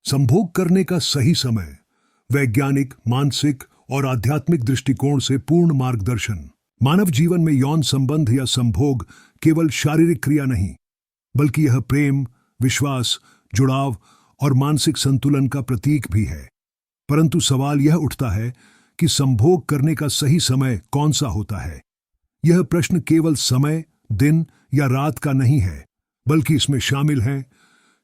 संभोग करने का सही समय, वैज्ञानिक, मानसिक और आध्यात्मिक दृष्टिकोण से पूर्ण मार्गदर्शन। मानव जीवन में यौन संबंध या संभोग केवल शारीरिक क्रिया नहीं, बल्कि यह प्रेम, विश्वास, जुड़ाव और मानसिक संतुलन का प्रतीक भी है। परंतु सवाल यह उठता है कि संभोग करने का सही समय कौन सा होता है। यह प्रश्न केवल समय, दिन या रात का नहीं है, बल्कि इसमें शामिल हैं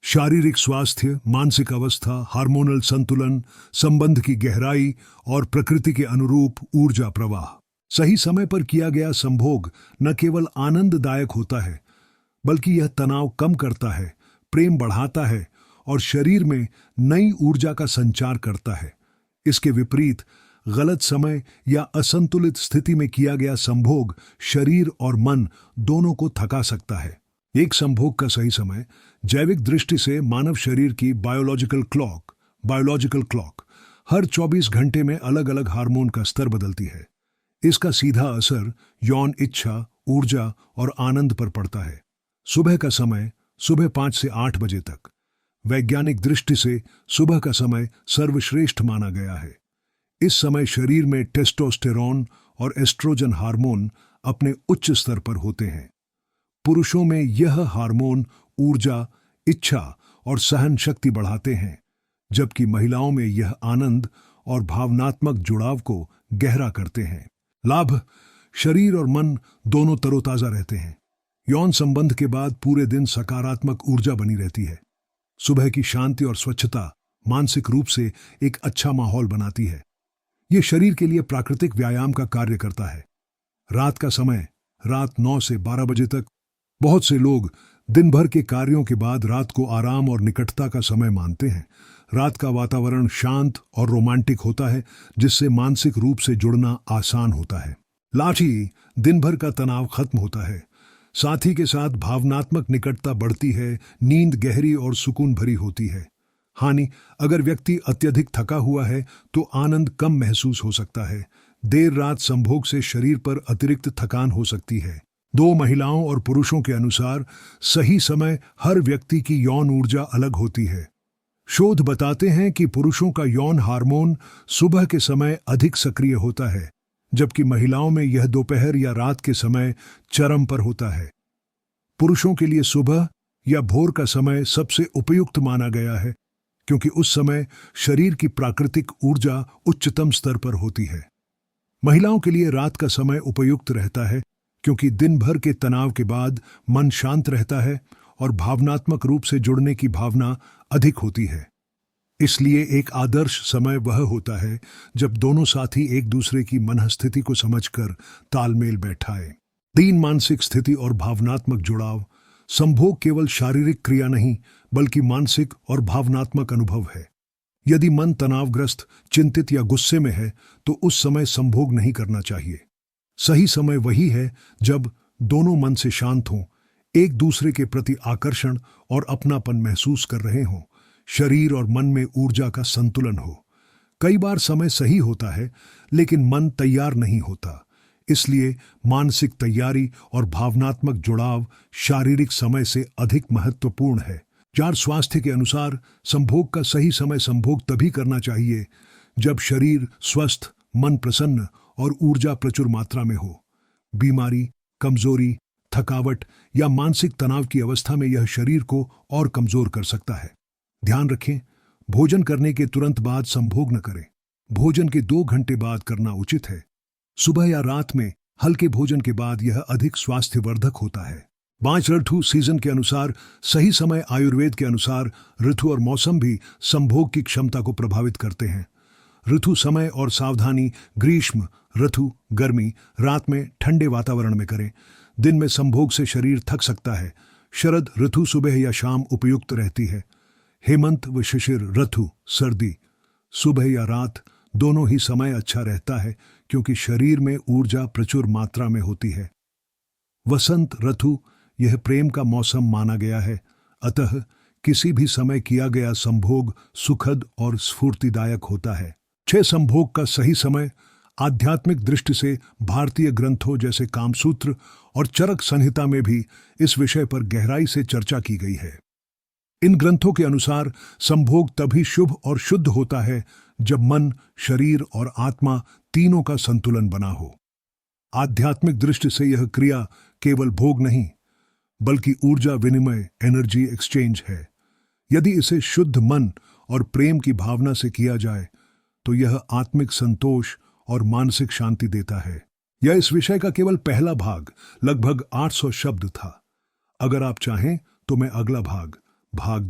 शारीरिक स्वास्थ्य, मानसिक अवस्था, हार्मोनल संतुलन, संबंध की गहराई और प्रकृति के अनुरूप ऊर्जा प्रवाह। सही समय पर किया गया संभोग न केवल आनंददायक होता है, बल्कि यह तनाव कम करता है, प्रेम बढ़ाता है और शरीर में नई ऊर्जा का संचार करता है। इसके विपरीत गलत समय या असंतुलित स्थिति में किया गया संभोग शरीर और मन दोनों को थका सकता है। एक संभोग का सही समय जैविक दृष्टि से मानव शरीर की बायोलॉजिकल क्लॉक हर 24 घंटे में अलग अलग हार्मोन का स्तर बदलती है। इसका सीधा असर यौन इच्छा, ऊर्जा और आनंद पर पड़ता है। सुबह का समय सुबह 5 से 8 बजे तक वैज्ञानिक दृष्टि से सुबह का समय सर्वश्रेष्ठ माना गया है। इस समय शरीर में टेस्टोस्टेरोन और एस्ट्रोजन हार्मोन अपने उच्च स्तर पर होते हैं। पुरुषों में यह हार्मोन ऊर्जा, इच्छा और सहन शक्ति बढ़ाते हैं, जबकि महिलाओं में यह आनंद और भावनात्मक जुड़ाव को गहरा करते हैं। लाभ: शरीर और मन दोनों तरोताजा रहते हैं। यौन संबंध के बाद पूरे दिन सकारात्मक ऊर्जा बनी रहती है। सुबह की शांति और स्वच्छता मानसिक रूप से एक अच्छा माहौल बनाती है। यह शरीर के लिए प्राकृतिक व्यायाम का कार्य करता है। रात का समय रात 9 से 12 बजे तक बहुत से लोग दिन भर के कार्यों के बाद रात को आराम और निकटता का समय मानते हैं। रात का वातावरण शांत और रोमांटिक होता है, जिससे मानसिक रूप से जुड़ना आसान होता है। लाठी: दिन भर का तनाव खत्म होता है। साथी के साथ भावनात्मक निकटता बढ़ती है, नींद गहरी और सुकून भरी होती है। हानि: अगर व्यक्ति अत्यधिक थका हुआ है तो आनंद कम महसूस हो सकता है। देर रात संभोग से शरीर पर अतिरिक्त थकान हो सकती है। दो महिलाओं और पुरुषों के अनुसार सही समय हर व्यक्ति की यौन ऊर्जा अलग होती है। शोध बताते हैं कि पुरुषों का यौन हार्मोन सुबह के समय अधिक सक्रिय होता है, जबकि महिलाओं में यह दोपहर या रात के समय चरम पर होता है। पुरुषों के लिए सुबह या भोर का समय सबसे उपयुक्त माना गया है, क्योंकि उस समय शरीर की प्राकृतिक ऊर्जा उच्चतम स्तर पर होती है। महिलाओं के लिए रात का समय उपयुक्त रहता है, क्योंकि दिन भर के तनाव के बाद मन शांत रहता है और भावनात्मक रूप से जुड़ने की भावना अधिक होती है। इसलिए एक आदर्श समय वह होता है जब दोनों साथी एक दूसरे की मनःस्थिति को समझकर तालमेल बैठाए। 3. मानसिक स्थिति और भावनात्मक जुड़ाव: संभोग केवल शारीरिक क्रिया नहीं, बल्कि मानसिक और भावनात्मक अनुभव है। यदि मन तनावग्रस्त, चिंतित या गुस्से में है, तो उस समय संभोग नहीं करना चाहिए। सही समय वही है जब दोनों मन से शांत हों, एक दूसरे के प्रति आकर्षण और अपनापन महसूस कर रहे हों, शरीर और मन में ऊर्जा का संतुलन हो। कई बार समय सही होता है, लेकिन मन तैयार नहीं होता। इसलिए मानसिक तैयारी और भावनात्मक जुड़ाव शारीरिक समय से अधिक महत्वपूर्ण है। 4. स्वास्थ्य के अनुसार संभोग का सही समय संभोग तभी करना चाहिए जब शरीर स्वस्थ, मन प्रसन्न और ऊर्जा प्रचुर मात्रा में हो। बीमारी, कमजोरी, थकावट या मानसिक तनाव की अवस्था में यह शरीर को और कमजोर कर सकता है। ध्यान रखें, भोजन करने के तुरंत बाद संभोग न करें। भोजन के 2 घंटे बाद करना उचित है। सुबह या रात में हल्के भोजन के बाद यह अधिक स्वास्थ्यवर्धक होता है। 5. ऋतु सीजन के अनुसार सही समय: आयुर्वेद के अनुसार ऋतु और मौसम भी संभोग की क्षमता को प्रभावित करते हैं। ऋतु समय और सावधानी: ग्रीष्म ऋतु गर्मी, रात में ठंडे वातावरण में करें। दिन में संभोग से शरीर थक सकता है। शरद ऋतु सुबह या शाम उपयुक्त रहती है। हेमंत व शिशिर ऋतु सर्दी, सुबह या रात दोनों ही समय अच्छा रहता है, क्योंकि शरीर में ऊर्जा प्रचुर मात्रा में होती है। वसंत ऋतु यह प्रेम का मौसम माना गया है, अतः किसी भी समय किया गया संभोग सुखद और स्फूर्तिदायक होता है। 6. संभोग का सही समय: आध्यात्मिक दृष्टि से भारतीय ग्रंथों जैसे कामसूत्र और चरक संहिता में भी इस विषय पर गहराई से चर्चा की गई है। इन ग्रंथों के अनुसार संभोग तभी शुभ और शुद्ध होता है जब मन, शरीर और आत्मा तीनों का संतुलन बना हो। आध्यात्मिक दृष्टि से यह क्रिया केवल भोग नहीं, बल्कि ऊर्जा विनिमय, एनर्जी एक्सचेंज है। यदि इसे शुद्ध मन और प्रेम की भावना से किया जाए तो यह आत्मिक संतोष और मानसिक शांति देता है। यह इस विषय का केवल पहला भाग, लगभग 800 शब्द था। अगर आप चाहें तो मैं अगला भाग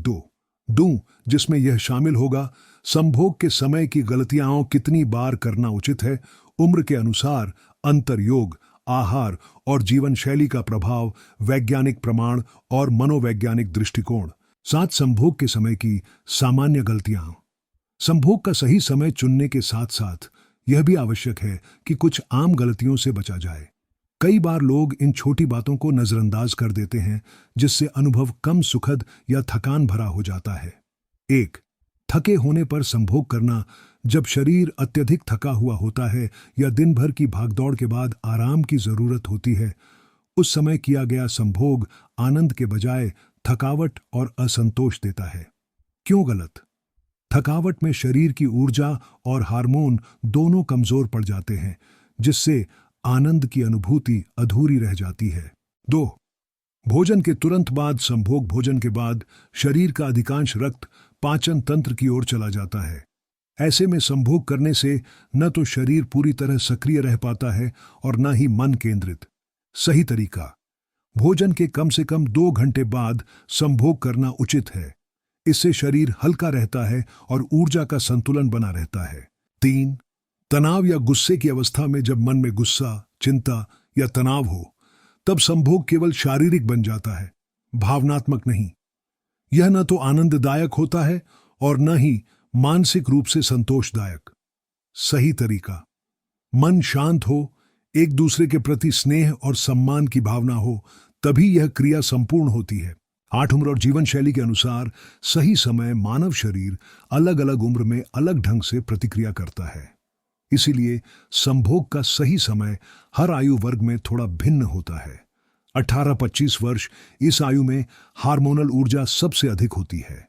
2 दूं, जिसमें यह शामिल होगा संभोग के समय की गलतियां कितनी बार करना उचित है, उम्र के अनुसार अंतर्योग, आहार और जीवन शैली का प्रभाव, वैज्ञानिक प्रमाण और मनोवैज्ञानिक दृष्टिकोण, साथ संभोग के समय की सामान्य गलतियां। संभोग का सही समय चुनने के साथ साथ यह भी आवश्यक है कि कुछ आम गलतियों से बचा जाए। कई बार लोग इन छोटी बातों को नजरअंदाज कर देते हैं, जिससे अनुभव कम सुखद या थकान भरा हो जाता है। 1. थके होने पर संभोग करना। जब शरीर अत्यधिक थका हुआ होता है या दिन भर की भागदौड़ के बाद आराम की जरूरत होती है, उस समय किया गया संभोग आनंद के बजाय थकावट और असंतोष देता है। क्यों गलत? थकावट में शरीर की ऊर्जा और हार्मोन दोनों कमजोर पड़ जाते हैं, जिससे आनंद की अनुभूति अधूरी रह जाती है। 2. भोजन के तुरंत बाद संभोग। भोजन के बाद शरीर का अधिकांश रक्त पाचन तंत्र की ओर चला जाता है। ऐसे में संभोग करने से न तो शरीर पूरी तरह सक्रिय रह पाता है और न ही मन केंद्रित। सही तरीका: भोजन के कम से कम 2 घंटे बाद संभोग करना उचित है। इससे शरीर हल्का रहता है और ऊर्जा का संतुलन बना रहता है। 3. तनाव या गुस्से की अवस्था में जब मन में गुस्सा, चिंता या तनाव हो, तब संभोग केवल शारीरिक बन जाता है, भावनात्मक नहीं। यह न तो आनंददायक होता है और न ही मानसिक रूप से संतोषदायक। सही तरीका: मन शांत हो, एक दूसरे के प्रति स्नेह और सम्मान की भावना हो, तभी यह क्रिया संपूर्ण होती है। 8 उम्र और जीवन शैली के अनुसार सही समय मानव शरीर अलग अलग उम्र में अलग ढंग से प्रतिक्रिया करता है। इसीलिए संभोग का सही समय हर आयु वर्ग में थोड़ा भिन्न होता है। 18-25 वर्ष, इस आयु में हार्मोनल ऊर्जा सबसे अधिक होती है।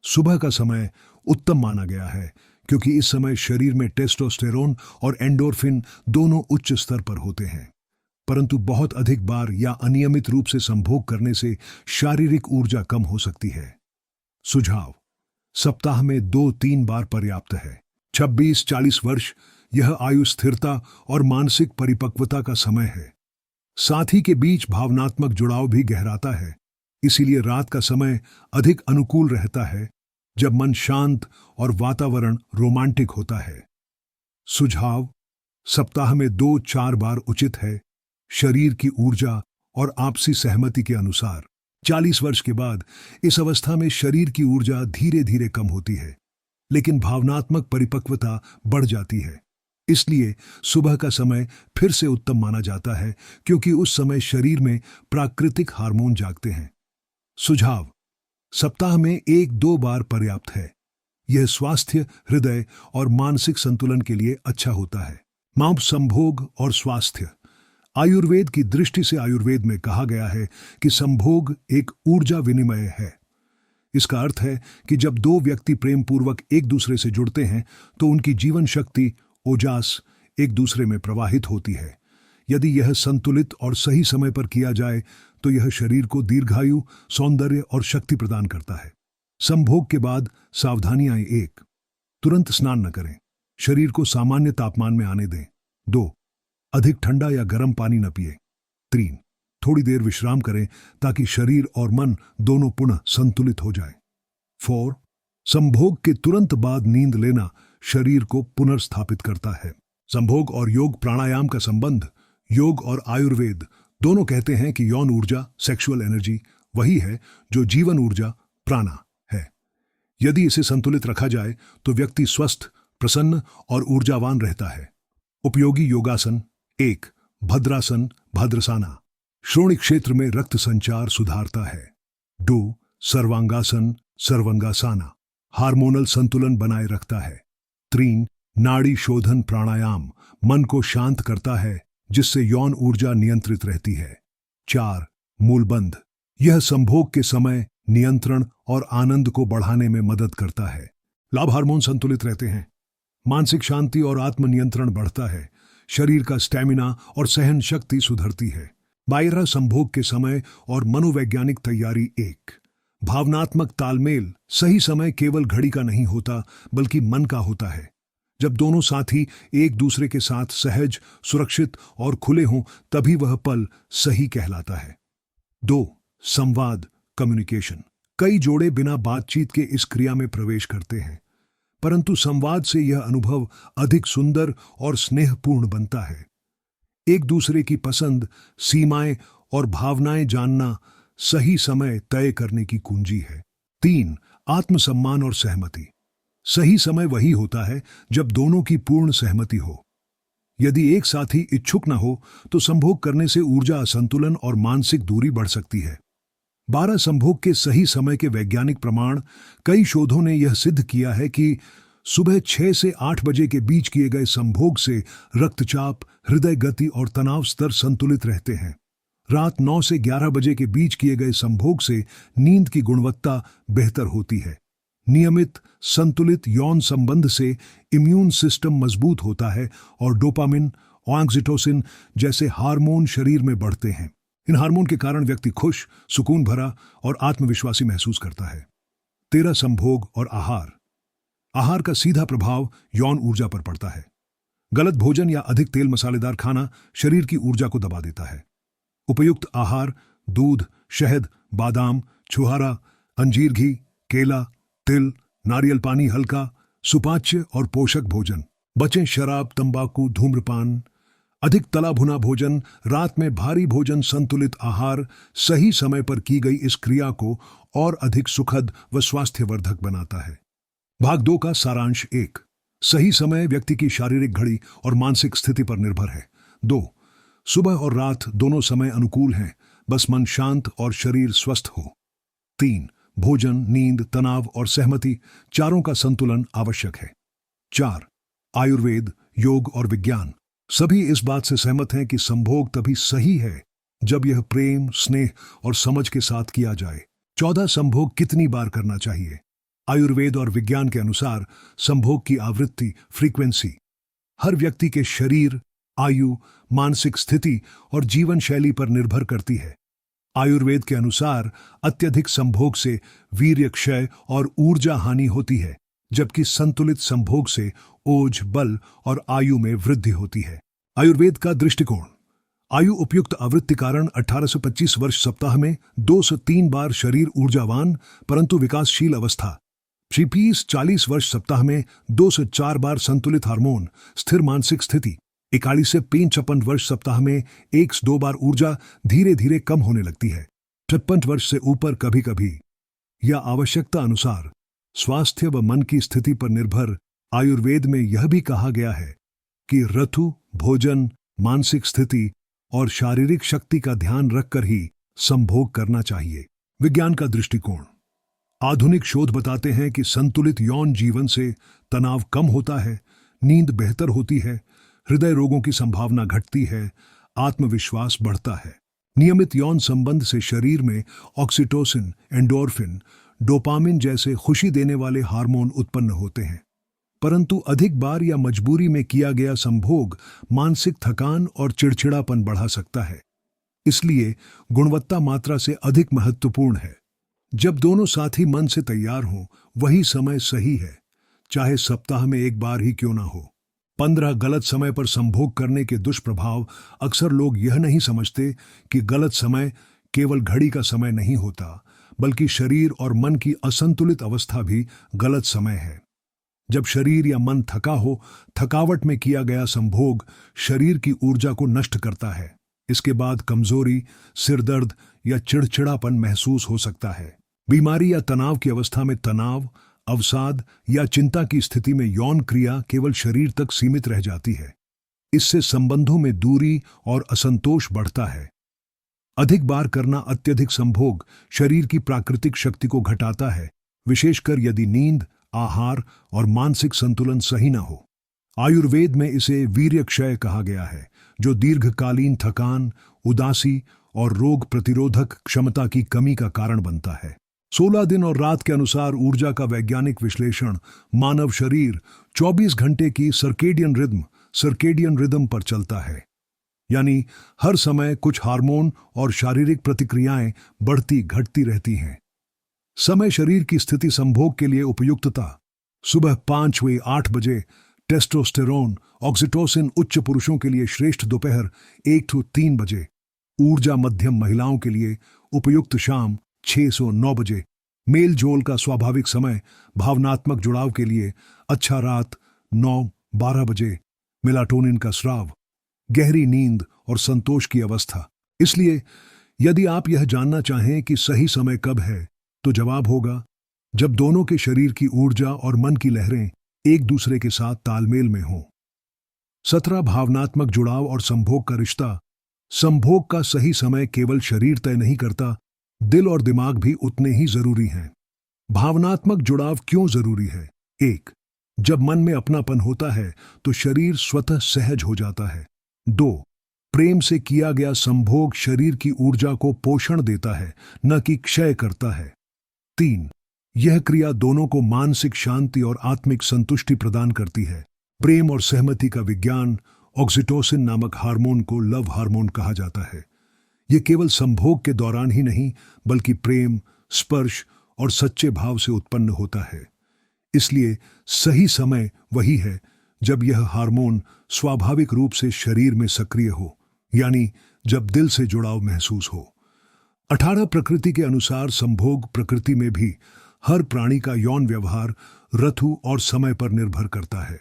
सुबह का समय उत्तम माना गया है, क्योंकि इस समय शरीर में टेस्टोस्टेरोन और एंडोर्फिन दोनों उच्च स्तर पर होते हैं। परंतु बहुत अधिक बार या अनियमित रूप से संभोग करने से शारीरिक ऊर्जा कम हो सकती है। सुझाव: सप्ताह में 2-3 बार पर्याप्त है। 26-40 वर्ष, यह आयु स्थिरता और मानसिक परिपक्वता का समय है। साथी के बीच भावनात्मक जुड़ाव भी गहराता है। इसीलिए रात का समय अधिक अनुकूल रहता है, जब मन शांत और वातावरण रोमांटिक होता है। सुझाव: सप्ताह में 2-4 बार उचित है, शरीर की ऊर्जा और आपसी सहमति के अनुसार। 40 वर्ष के बाद इस अवस्था में शरीर की ऊर्जा धीरे धीरे कम होती है, लेकिन भावनात्मक परिपक्वता बढ़ जाती है। इसलिए सुबह का समय फिर से उत्तम माना जाता है, क्योंकि उस समय शरीर में प्राकृतिक हार्मोन जागते हैं। सुझाव: सप्ताह में 1-2 बार पर्याप्त है। यह स्वास्थ्य, हृदय और मानसिक संतुलन के लिए अच्छा होता है। माप, संभोग और स्वास्थ्य। आयुर्वेद की दृष्टि से आयुर्वेद में कहा गया है कि संभोग एक ऊर्जा विनिमय है। इसका अर्थ है कि जब 2 व्यक्ति प्रेम पूर्वक एक दूसरे से जुड़ते हैं तो उनकी जीवन शक्ति, ओजास, एक दूसरे में प्रवाहित होती है। यदि यह संतुलित और सही समय पर किया जाए तो यह शरीर को दीर्घायु, सौंदर्य और शक्ति प्रदान करता है। संभोग के बाद सावधानियां: 1. तुरंत स्नान न करें, शरीर को सामान्य तापमान में आने दें। 2. अधिक ठंडा या गर्म पानी न पिए। 3. थोड़ी देर विश्राम करें ताकि शरीर और मन दोनों पुनः संतुलित हो जाएं। 4. संभोग के तुरंत बाद नींद लेना शरीर को पुनर्स्थापित करता है। संभोग और योग प्राणायाम का संबंध। योग और आयुर्वेद दोनों कहते हैं कि यौन ऊर्जा, सेक्सुअल एनर्जी, वही है जो जीवन ऊर्जा, प्राणा है। यदि इसे संतुलित रखा जाए तो व्यक्ति स्वस्थ, प्रसन्न और ऊर्जावान रहता है। उपयोगी योगासन। 1. भद्रासन, भद्रसाना, श्रोणि क्षेत्र में रक्त संचार सुधारता है। 2. सर्वांगासन, सर्वंगासाना, हार्मोनल संतुलन बनाए रखता है। 3. नाड़ी शोधन प्राणायाम, मन को शांत करता है, जिससे यौन ऊर्जा नियंत्रित रहती है। 4. मूलबंध, यह संभोग के समय नियंत्रण और आनंद को बढ़ाने में मदद करता है। लाभ हार्मोन संतुलित रहते हैं, मानसिक शांति और आत्मनियंत्रण बढ़ता है, शरीर का स्टैमिना और सहन शक्ति सुधरती है। बायरा संभोग के समय और मनोवैज्ञानिक तैयारी। एक, भावनात्मक तालमेल। सही समय केवल घड़ी का नहीं होता बल्कि मन का होता है। जब दोनों साथी एक दूसरे के साथ सहज, सुरक्षित और खुले हों तभी वह पल सही कहलाता है। 2, संवाद, कम्युनिकेशन। कई जोड़े बिना बातचीत के इस क्रिया में प्रवेश करते हैं, परंतु संवाद से यह अनुभव अधिक सुंदर और स्नेहपूर्ण बनता है। एक दूसरे की पसंद, सीमाएं और भावनाएं जानना सही समय तय करने की कुंजी है। 3, आत्मसम्मान और सहमति। सही समय वही होता है जब दोनों की पूर्ण सहमति हो। यदि एक साथी इच्छुक न हो तो संभोग करने से ऊर्जा असंतुलन और मानसिक दूरी बढ़ सकती है। 12 संभोग के सही समय के वैज्ञानिक प्रमाण। कई शोधों ने यह सिद्ध किया है कि सुबह 6 से 8 बजे के बीच किए गए संभोग से रक्तचाप, हृदय गति और तनाव स्तर संतुलित रहते हैं। रात 9 से 11 बजे के बीच किए गए संभोग से नींद की गुणवत्ता बेहतर होती है। नियमित संतुलित यौन संबंध से इम्यून सिस्टम मजबूत होता है और डोपामिन, ऑक्सीटोसिन जैसे हार्मोन शरीर में बढ़ते हैं। इन हार्मोन के कारण व्यक्ति खुश, सुकून भरा और आत्मविश्वासी महसूस करता है। 13, संभोग और आहार। आहार का सीधा प्रभाव यौन ऊर्जा पर पड़ता है। गलत भोजन या अधिक तेल मसालेदार खाना शरीर की ऊर्जा को दबा देता है। उपयुक्त आहार, दूध, शहद, बादाम, छुहारा, अंजीर घी, केला, तिल, नारियल पानी, हल्का, सुपाच्य और पोषक भोजन। बचें शराब, तंबाकू, धूम्रपान, अधिक तला भुना भोजन, रात में भारी भोजन। संतुलित आहार सही समय पर की गई इस क्रिया को और अधिक सुखद व स्वास्थ्यवर्धक बनाता है। भाग 2 का सारांश। 1, सही समय व्यक्ति की शारीरिक घड़ी और मानसिक स्थिति पर निर्भर है। 2, सुबह और रात दोनों समय अनुकूल हैं, बस मन शांत और शरीर स्वस्थ हो। 3, भोजन, नींद, तनाव और सहमति, चारों का संतुलन आवश्यक है। 4, आयुर्वेद, योग और विज्ञान सभी इस बात से सहमत हैं कि संभोग तभी सही है जब यह प्रेम, स्नेह और समझ के साथ किया जाए। 14, संभोग कितनी बार करना चाहिए। आयुर्वेद और विज्ञान के अनुसार संभोग की आवृत्ति, फ्रीक्वेंसी, हर व्यक्ति के शरीर, आयु, मानसिक स्थिति और जीवन शैली पर निर्भर करती है। आयुर्वेद के अनुसार अत्यधिक संभोग से वीर्य क्षय और ऊर्जा हानि होती है, जबकि संतुलित संभोग से ओज, बल और आयु में वृद्धि होती है। आयुर्वेद का दृष्टिकोण। आयु उपयुक्त आवृत्ति कारण 18 से 25 वर्ष सप्ताह में 2 से 3 बार शरीर ऊर्जावान परंतु विकासशील अवस्था। 40 वर्ष सप्ताह में 2 से 4 बार संतुलित हार्मोन, स्थिर मानसिक स्थिति। 41 से 55 वर्ष सप्ताह में 1 से 2 बार ऊर्जा धीरे धीरे कम होने लगती है। 56 वर्ष से ऊपर कभी कभी या आवश्यकता अनुसार। स्वास्थ्य व मन की स्थिति पर निर्भर आयुर्वेद में यह भी कहा गया है कि ऋतु, भोजन, मानसिक स्थिति और शारीरिक शक्ति का ध्यान रखकर ही संभोग करना चाहिए। विज्ञान का दृष्टिकोण। आधुनिक शोध बताते हैं कि संतुलित यौन जीवन से तनाव कम होता है, नींद बेहतर होती है, हृदय रोगों की संभावना घटती है, आत्मविश्वास बढ़ता है। नियमित यौन संबंध से शरीर में ऑक्सीटोसिन, एंडोर्फिन, डोपामिन जैसे खुशी देने वाले हार्मोन उत्पन्न होते हैं। परंतु अधिक बार या मजबूरी में किया गया संभोग मानसिक थकान और चिड़चिड़ापन बढ़ा सकता है। इसलिए गुणवत्ता मात्रा से अधिक महत्वपूर्ण है। जब दोनों साथी मन से तैयार हों, वही समय सही है, चाहे सप्ताह में 1 बार ही क्यों ना हो। 15, गलत समय पर संभोग करने के दुष्प्रभाव। अक्सर लोग यह नहीं समझते कि गलत समय केवल घड़ी का समय नहीं होता, बल्कि शरीर और मन की असंतुलित अवस्था भी गलत समय है। जब शरीर या मन थका हो, थकावट में किया गया संभोग शरीर की ऊर्जा को नष्ट करता है। इसके बाद कमजोरी, सिरदर्द या चिड़चिड़ापन महसूस हो सकता है। बीमारी या तनाव की अवस्था में तनाव, अवसाद या चिंता की स्थिति में यौन क्रिया केवल शरीर तक सीमित रह जाती है। इससे संबंधों में दूरी और असंतोष बढ़ता है। अधिक बार करना अत्यधिक संभोग शरीर की प्राकृतिक शक्ति को घटाता है, विशेषकर यदि नींद, आहार और मानसिक संतुलन सही न हो। आयुर्वेद में इसे वीर्य क्षय कहा गया है, जो दीर्घकालीन थकान, उदासी और रोग प्रतिरोधक क्षमता की कमी का कारण बनता है। 16 दिन और रात के अनुसार ऊर्जा का वैज्ञानिक विश्लेषण मानव शरीर 24 घंटे की सर्केडियन रिदम पर चलता है। यानी हर समय कुछ हार्मोन और शारीरिक प्रतिक्रियाएं बढ़ती घटती रहती हैं। समय शरीर की स्थिति संभोग के लिए उपयुक्तता: सुबह 5 व 8 बजे टेस्टोस्टेरोन ऑक्सीटोसिन उच्च पुरुषों के लिए श्रेष्ठ, दोपहर 1 से 3 बजे ऊर्जा मध्यम महिलाओं के लिए उपयुक्त, शाम 6 से 9 बजे मेल जोल का स्वाभाविक समय भावनात्मक जुड़ाव के लिए अच्छा, रात 9-12 बजे मेलाटोनिन का स्राव, गहरी नींद और संतोष की अवस्था। इसलिए यदि आप यह जानना चाहें कि सही समय कब है, तो जवाब होगा जब दोनों के शरीर की ऊर्जा और मन की लहरें एक दूसरे के साथ तालमेल में हों। 17 भावनात्मक जुड़ाव और संभोग का रिश्ता। संभोग का सही समय केवल शरीर तय नहीं करता, दिल और दिमाग भी उतने ही जरूरी हैं। भावनात्मक जुड़ाव क्यों जरूरी है? 1. जब मन में अपनापन होता है तो शरीर स्वतः सहज हो जाता है। 2. प्रेम से किया गया संभोग शरीर की ऊर्जा को पोषण देता है, न कि क्षय करता है। 3. यह क्रिया दोनों को मानसिक शांति और आत्मिक संतुष्टि प्रदान करती है। प्रेम और सहमति का विज्ञान। ऑक्सीटोसिन नामक हार्मोन को लव हार्मोन कहा जाता है। यह केवल संभोग के दौरान ही नहीं, बल्कि प्रेम, स्पर्श और सच्चे भाव से उत्पन्न होता है। इसलिए सही समय वही है जब यह हार्मोन स्वाभाविक रूप से शरीर में सक्रिय हो, यानी जब दिल से जुड़ाव महसूस हो। 18 प्रकृति के अनुसार संभोग प्रकृति में भी हर प्राणी का यौन व्यवहार ऋतु और समय पर निर्भर करता है।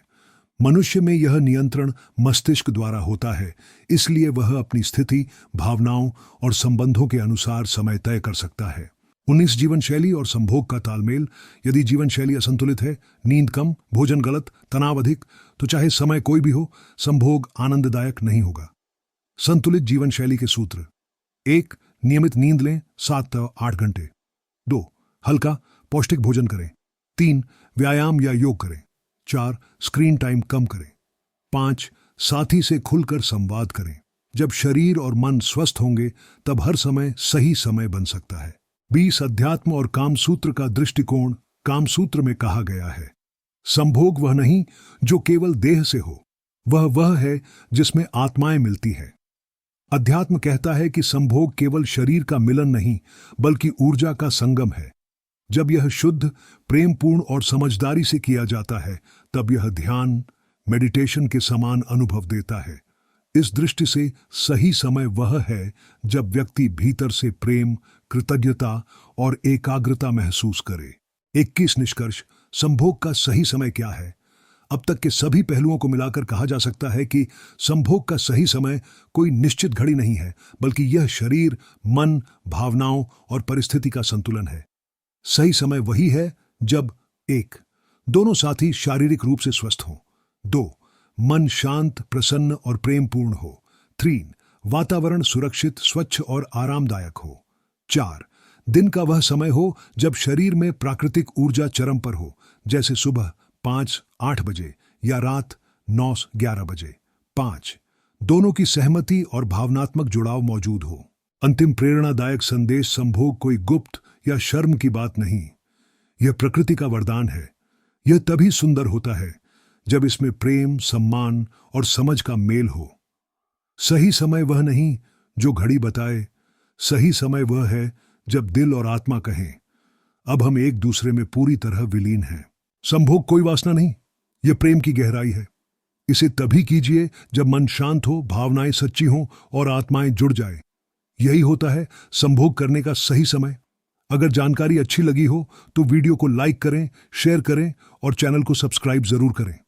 मनुष्य में यह नियंत्रण मस्तिष्क द्वारा होता है, इसलिए वह अपनी स्थिति, भावनाओं और संबंधों के अनुसार समय तय कर सकता है। 19 जीवन शैली और संभोग का तालमेल। यदि जीवन शैली असंतुलित है, नींद कम, भोजन गलत, तनाव अधिक, तो चाहे समय कोई भी हो, संभोग आनंददायक नहीं होगा। संतुलित जीवन शैली के सूत्र: 1. नियमित नींद लें 7 से 8 घंटे। 2. हल्का पौष्टिक भोजन करें। 3. व्यायाम या योग करें। 4. स्क्रीन टाइम कम करें। 5. साथी से खुलकर संवाद करें। जब शरीर और मन स्वस्थ होंगे तब हर समय सही समय बन सकता है। 20 अध्यात्म और कामसूत्र का दृष्टिकोण। कामसूत्र में कहा गया है, संभोग वह नहीं जो केवल देह से हो, वह है जिसमें आत्माएं मिलती है। अध्यात्म कहता है कि संभोग केवल शरीर का मिलन नहीं, बल्कि ऊर्जा का संगम है। जब यह शुद्ध, प्रेमपूर्ण और समझदारी से किया जाता है, तब यह ध्यान, मेडिटेशन के समान अनुभव देता है। इस दृष्टि से सही समय वह है जब व्यक्ति भीतर से प्रेम, कृतज्ञता और एकाग्रता महसूस करे। 21 निष्कर्ष। संभोग का सही समय क्या है? अब तक के सभी पहलुओं को मिलाकर कहा जा सकता है कि संभोग का सही समय कोई निश्चित घड़ी नहीं है, बल्कि यह शरीर, मन, भावनाओं और परिस्थिति का संतुलन है। सही समय वही है जब 1. दोनों साथी शारीरिक रूप से स्वस्थ हों। 2. मन शांत, प्रसन्न और प्रेमपूर्ण हो। 3. वातावरण सुरक्षित, स्वच्छ और आरामदायक हो। 4. दिन का वह समय हो जब शरीर में प्राकृतिक ऊर्जा चरम पर हो, जैसे सुबह 5-8 बजे या रात 9-11 बजे। 5. दोनों की सहमति और भावनात्मक जुड़ाव मौजूद हो। अंतिम प्रेरणादायक संदेश: संभोग कोई गुप्त या शर्म की बात नहीं, यह प्रकृति का वरदान है। यह तभी सुंदर होता है जब इसमें प्रेम, सम्मान और समझ का मेल हो। सही समय वह नहीं जो घड़ी बताए, सही समय वह है जब दिल और आत्मा कहें, अब हम एक दूसरे में पूरी तरह विलीन हैं। संभोग कोई वासना नहीं, यह प्रेम की गहराई है। इसे तभी कीजिए जब मन शांत हो, भावनाएं सच्ची हों और आत्माएं जुड़ जाए। यही होता है संभोग करने का सही समय। अगर जानकारी अच्छी लगी हो तो वीडियो को लाइक करें, शेयर करें और चैनल को सब्सक्राइब जरूर करें।